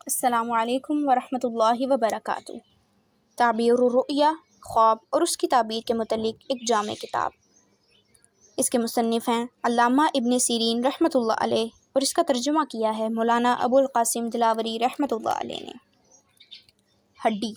السلام علیکم ورحمۃ اللہ وبرکاتہ۔ تعبیر الرؤیا، خواب اور اس کی تعبیر کے متعلق ایک جامع کتاب۔ اس کے مصنف ہیں علامہ ابن سیرین رحمۃ اللہ علیہ، اور اس کا ترجمہ کیا ہے مولانا ابو القاسم دلاوری رحمۃ اللہ علیہ نے۔ ہڈی۔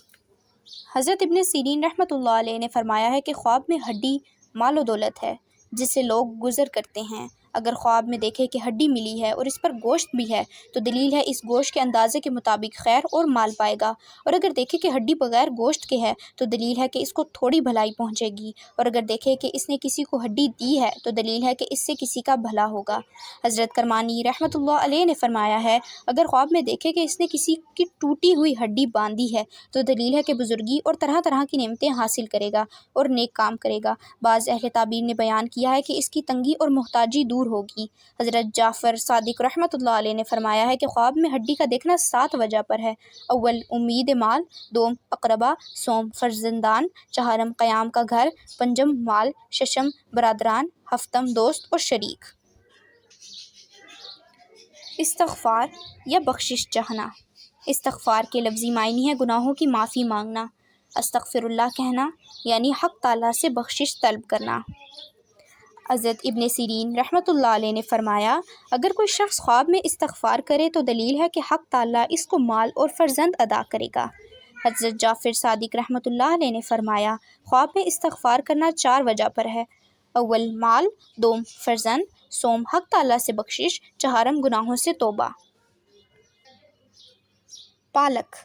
حضرت ابن سیرین رحمۃ اللہ علیہ نے فرمایا ہے کہ خواب میں ہڈی مال و دولت ہے جس سے لوگ گزر کرتے ہیں۔ اگر خواب میں دیکھے کہ ہڈی ملی ہے اور اس پر گوشت بھی ہے تو دلیل ہے اس گوشت کے اندازے کے مطابق خیر اور مال پائے گا، اور اگر دیکھے کہ ہڈی بغیر گوشت کے ہے تو دلیل ہے کہ اس کو تھوڑی بھلائی پہنچے گی، اور اگر دیکھے کہ اس نے کسی کو ہڈی دی ہے تو دلیل ہے کہ اس سے کسی کا بھلا ہوگا۔ حضرت کرمانی رحمۃ اللہ علیہ نے فرمایا ہے اگر خواب میں دیکھے کہ اس نے کسی کی ٹوٹی ہوئی ہڈی باندھی ہے تو دلیل ہے کہ بزرگی اور طرح طرح کی نعمتیں حاصل کرے گا اور نیک کام کرے گا۔ بعض اہل تعبیر نے بیان کیا ہے کہ اس کی تنگی اور محتاجی دور ہوگی۔ حضرت جعفر صادق رحمۃ اللہ علیہ نے فرمایا ہے کہ خواب میں ہڈی کا دیکھنا 7 وجہ پر ہے۔ اول امید مال، دوم اقربا، سوم فرزندان، چہارم قیام کا گھر، پنجم مال، ششم برادران، ہفتم دوست اور شریک۔ استغفار یا بخشش چاہنا۔ استغفار کے لفظی معنی ہے گناہوں کی معافی مانگنا۔ استغفر اللہ کہنا یعنی حق تعالیٰ سے بخشش طلب کرنا۔ حضرت ابن سیرین رحمۃ اللہ علیہ نے فرمایا اگر کوئی شخص خواب میں استغفار کرے تو دلیل ہے کہ حق تعالیٰ اس کو مال اور فرزند عطا کرے گا۔ حضرت جعفر صادق رحمۃ اللہ علیہ نے فرمایا خواب میں استغفار کرنا 4 وجہ پر ہے۔ اول مال، دوم فرزند، سوم حق تعالیٰ سے بخشش، چہارم گناہوں سے توبہ۔ پالک۔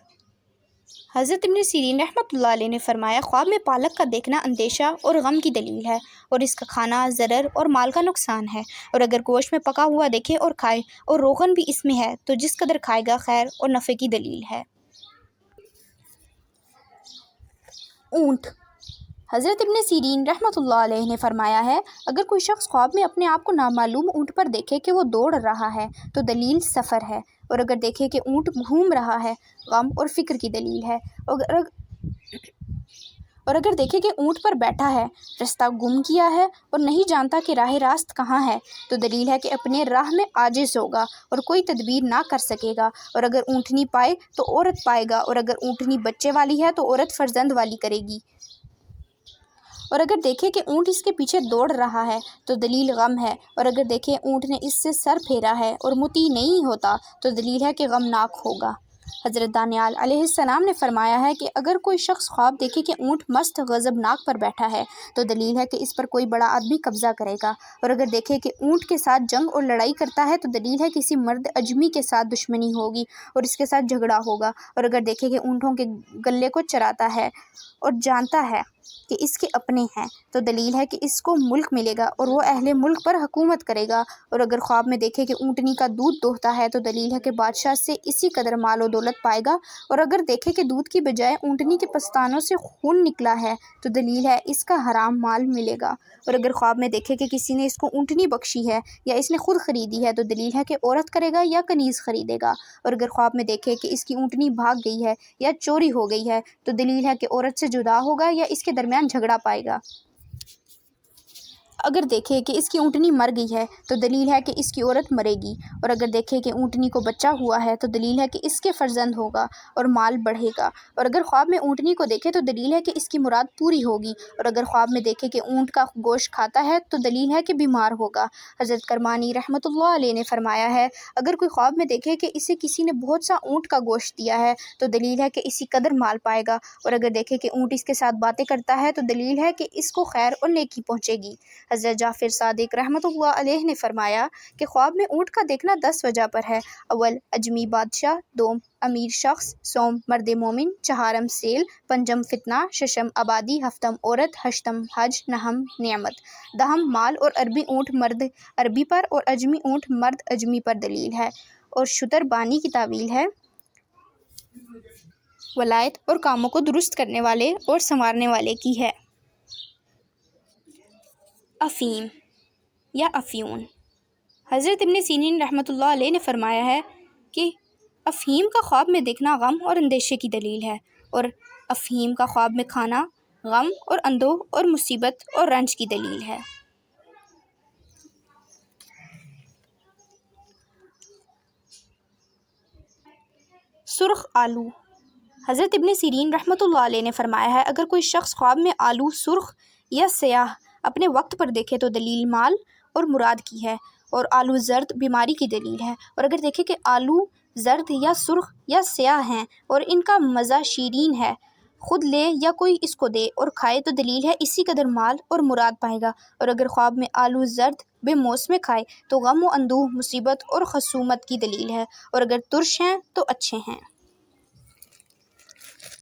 حضرت ابن سیرین رحمۃ اللہ علیہ نے فرمایا خواب میں پالک کا دیکھنا اندیشہ اور غم کی دلیل ہے، اور اس کا کھانا ضرر اور مال کا نقصان ہے، اور اگر گوشت میں پکا ہوا دیکھے اور کھائے اور روغن بھی اس میں ہے تو جس قدر کھائے گا خیر اور نفع کی دلیل ہے۔ اونٹ۔ حضرت ابن سیرین رحمۃ اللہ علیہ نے فرمایا ہے اگر کوئی شخص خواب میں اپنے آپ کو نامعلوم اونٹ پر دیکھے کہ وہ دوڑ رہا ہے تو دلیل سفر ہے، اور اگر دیکھے کہ اونٹ گھوم رہا ہے غم اور فکر کی دلیل ہے، اور اگر دیکھے کہ اونٹ پر بیٹھا ہے رستہ گم کیا ہے اور نہیں جانتا کہ راہ راست کہاں ہے تو دلیل ہے کہ اپنے راہ میں عاجز ہوگا اور کوئی تدبیر نہ کر سکے گا، اور اگر اونٹنی پائے تو عورت پائے گا، اور اگر اونٹنی بچے والی ہے تو عورت فرزند والی کرے گی، اور اگر دیکھے کہ اونٹ اس کے پیچھے دوڑ رہا ہے تو دلیل غم ہے، اور اگر دیکھے اونٹ نے اس سے سر پھیرا ہے اور مطیع نہیں ہوتا تو دلیل ہے کہ غمناک ہوگا۔ حضرت دانیال علیہ السلام نے فرمایا ہے کہ اگر کوئی شخص خواب دیکھے کہ اونٹ مست غضبناک پر بیٹھا ہے تو دلیل ہے کہ اس پر کوئی بڑا آدمی قبضہ کرے گا، اور اگر دیکھے کہ اونٹ کے ساتھ جنگ اور لڑائی کرتا ہے تو دلیل ہے کسی مرد اجمی کے ساتھ دشمنی ہوگی اور اس کے ساتھ جھگڑا ہوگا، اور اگر دیکھے کہ اونٹوں کے گلے کو چراتا ہے اور جانتا ہے کہ اس کے اپنے ہیں تو دلیل ہے کہ اس کو ملک ملے گا اور وہ اہل ملک پر حکومت کرے گا، اور اگر خواب میں دیکھے کہ اونٹنی کا دودھ دوہتا ہے تو دلیل ہے کہ بادشاہ سے اسی قدر مال و دولت پائے گا، اور اگر دیکھے کہ دودھ کی بجائے اونٹنی کے پستانوں سے خون نکلا ہے تو دلیل ہے اس کا حرام مال ملے گا، اور اگر خواب میں دیکھے کہ کسی نے اس کو اونٹنی بخشی ہے یا اس نے خود خریدی ہے تو دلیل ہے کہ عورت کرے گا یا کنیز خریدے گا، اور اگر خواب میں دیکھے کہ اس کی اونٹنی بھاگ گئی ہے یا چوری ہو گئی ہے تو دلیل ہے کہ عورت سے جدا ہوگا یا اس کے درمیان جھگڑا پائے گا۔ اگر دیکھے کہ اس کی اونٹنی مر گئی ہے تو دلیل ہے کہ اس کی عورت مرے گی، اور اگر دیکھے کہ اونٹنی کو بچہ ہوا ہے تو دلیل ہے کہ اس کے فرزند ہوگا اور مال بڑھے گا، اور اگر خواب میں اونٹنی کو دیکھے تو دلیل ہے کہ اس کی مراد پوری ہوگی، اور اگر خواب میں دیکھے کہ اونٹ کا گوشت کھاتا ہے تو دلیل ہے کہ بیمار ہوگا۔ حضرت کرمانی رحمۃ اللہ علیہ نے فرمایا ہے اگر کوئی خواب میں دیکھے کہ اسے کسی نے بہت سا اونٹ کا گوشت دیا ہے تو دلیل ہے کہ اسی قدر مال پائے گا، اور اگر دیکھے کہ اونٹ اس کے ساتھ باتیں کرتا ہے تو دلیل ہے کہ اس کو خیر اور نیکی پہنچے گی۔ حضرت جعفر صادق رحمۃ اللہ علیہ نے فرمایا کہ خواب میں اونٹ کا دیکھنا 10 وجہ پر ہے۔ اول اجمی بادشاہ، دوم امیر شخص، سوم مرد مومن، چہارم سیل، پنجم فتنہ، ششم آبادی، ہفتم عورت، ہشتم حج، نہم نعمت، دہم مال اور عربی اونٹ مرد عربی پر اور اجمی اونٹ مرد اجمی پر دلیل ہے، اور شتر بانی کی تعویل ہے ولایت اور کاموں کو درست کرنے والے اور سنوارنے والے کی ہے۔ افیم یا افیون۔ حضرت ابن سیرین رحمۃ اللہ علیہ نے فرمایا ہے کہ افہیم کا خواب میں دیکھنا غم اور اندیشے کی دلیل ہے، اور افہیم کا خواب میں کھانا غم اور اندوہ اور مصیبت اور رنج کی دلیل ہے۔ سرخ آلو۔ حضرت ابن سیرین رحمۃ اللہ علیہ نے فرمایا ہے اگر کوئی شخص خواب میں آلو سرخ یا سیاہ اپنے وقت پر دیکھے تو دلیل مال اور مراد کی ہے، اور آلو زرد بیماری کی دلیل ہے، اور اگر دیکھے کہ آلو زرد یا سرخ یا سیاہ ہیں اور ان کا مزہ شیرین ہے، خود لے یا کوئی اس کو دے اور کھائے تو دلیل ہے اسی قدر مال اور مراد پائے گا، اور اگر خواب میں آلو زرد بے موسم کھائے تو غم و اندوہ، مصیبت اور خصومت کی دلیل ہے، اور اگر ترش ہیں تو اچھے ہیں۔